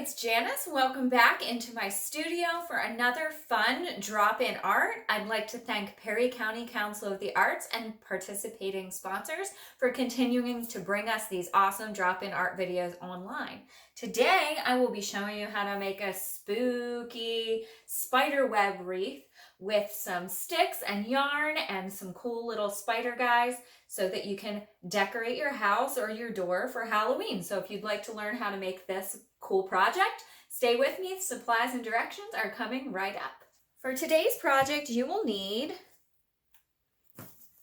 it's Janice. Welcome back into my studio for another fun drop-in art. I'd like to thank Perry County Council of the Arts and participating sponsors for continuing to bring us these awesome drop-in art videos online. Today, I will be showing you how to make a spooky spider web wreath with some sticks and yarn and some cool little spider guys so that you can decorate your house or your door for Halloween. So if you'd like to learn how to make this cool project, stay with me. Supplies and directions are coming right up. For today's project, you will need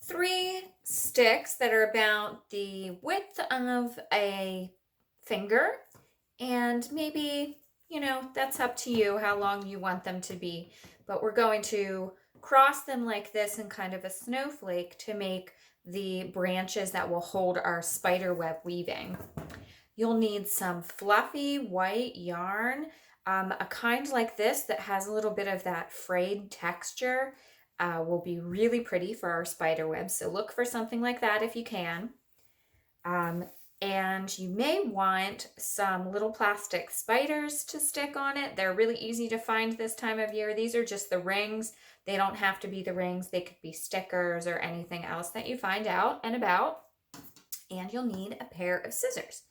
3 sticks that are about the width of a finger, and maybe, that's up to you how long you want them to be. But we're going to cross them like this in kind of a snowflake to make the branches that will hold our spider web weaving. You'll need some fluffy white yarn, a kind like this that has a little bit of that frayed texture will be really pretty for our spider web. So look for something like that if you can. And you may want some little plastic spiders to stick on it. They're really easy to find this time of year. These are just the rings. They don't have to be the rings. They could be stickers or anything else that you find out and about. And you'll need a pair of scissors.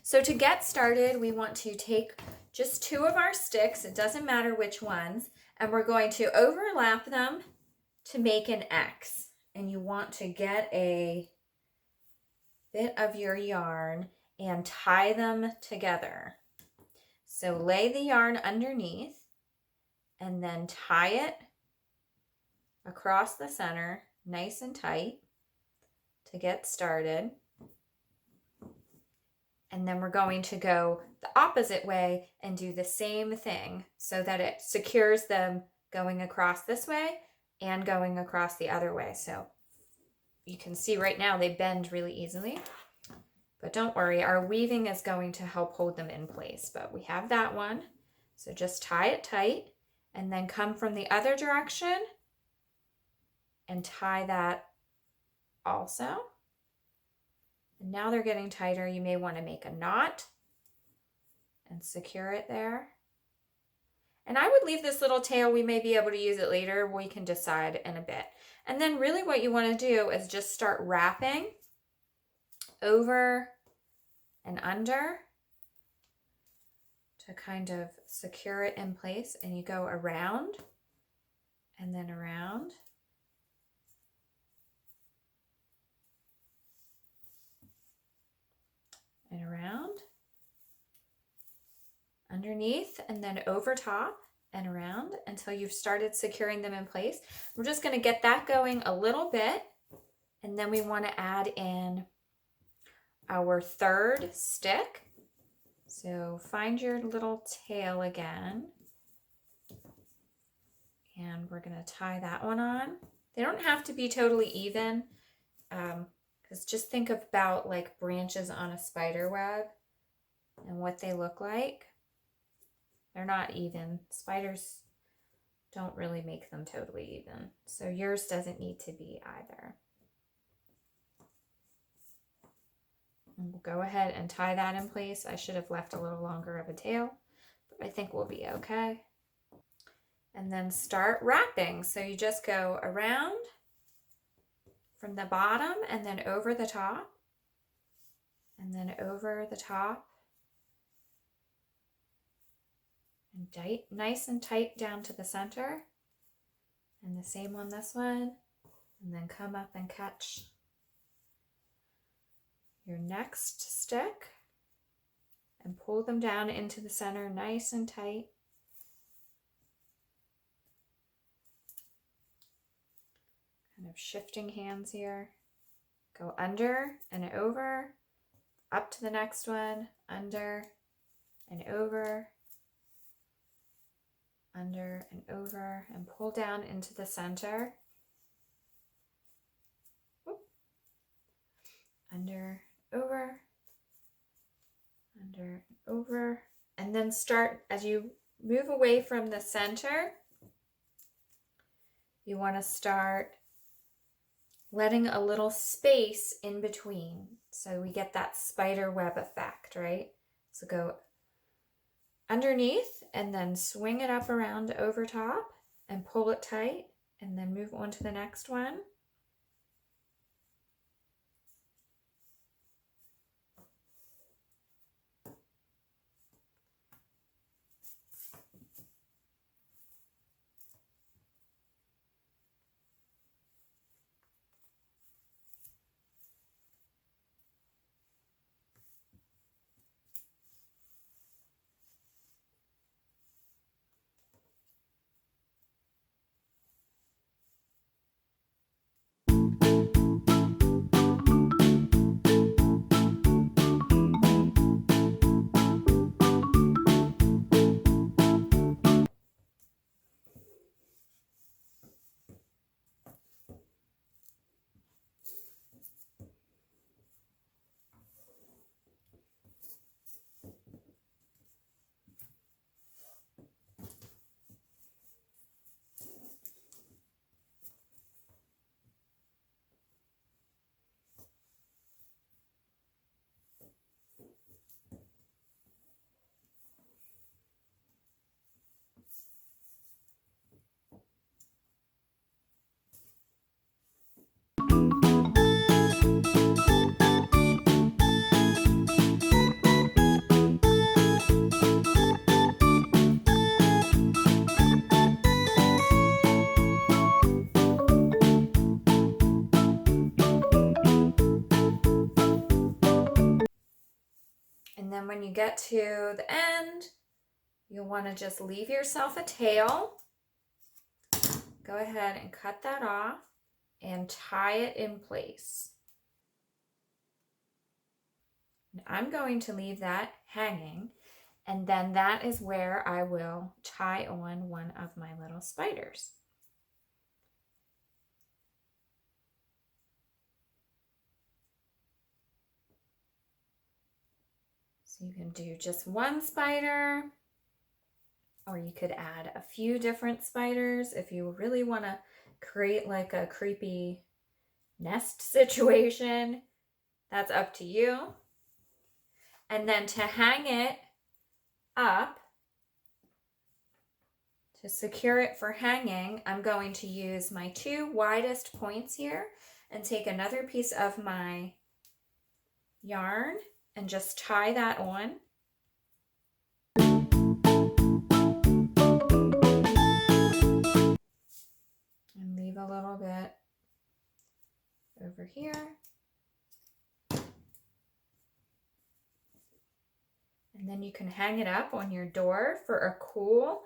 So to get started, we want to take just 2 of our sticks. It doesn't matter which ones. And we're going to overlap them to make an X. And you want to get a bit of your yarn and tie them together. So lay the yarn underneath and then tie it across the center nice and tight to get started. And then we're going to go the opposite way and do the same thing so that it secures them going across this way and going across the other way. So you can see right now they bend really easily, but don't worry, our weaving is going to help hold them in place. But we have that one, so just tie it tight and then come from the other direction and tie that also. And now they're getting tighter. You may want to make a knot and secure it there. And I would leave this little tail. We may be able to use it later. We can decide in a bit. And then really what you want to do is just start wrapping over and under to kind of secure it in place. And you go around and then around. And around, underneath, and then over top and around until you've started securing them in place. We're just going to get that going a little bit, and then we want to add in our 3rd stick. So find your little tail again, and we're going to tie that one on. They don't have to be totally even. Just think about like branches on a spider web and what they look like. They're not even. Spiders don't really make them totally even. So yours doesn't need to be either. And we'll go ahead and tie that in place. I should have left a little longer of a tail, but I think we'll be okay. And then start wrapping. So you just go around from the bottom and then over the top and then over the top and tight, nice and tight down to the center, and the same on this one, and then come up and catch your next stick and pull them down into the center nice and tight. Kind of shifting hands here. Go under and over, up to the next one, under and over, under and over, and pull down into the center. Whoop. Under, over, under, and over. And then start, as you move away from the center, you want to start letting a little space in between so we get that spider web effect, right? So go underneath and then swing it up around over top and pull it tight and then move on to the next one. And then when you get to the end, you'll want to just leave yourself a tail. Go ahead and cut that off and tie it in place. And I'm going to leave that hanging, and then that is where I will tie on one of my little spiders. So you can do just one spider, or you could add a few different spiders if you really want to create like a creepy nest situation. That's up to you. And then to hang it up, to secure it for hanging, I'm going to use my 2 widest points here and take another piece of my yarn and just tie that on. And leave a little bit over here. And then you can hang it up on your door for a cool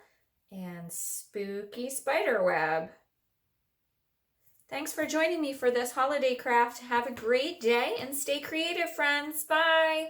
and spooky spider web. Thanks for joining me for this holiday craft. Have a great day and stay creative, friends. Bye.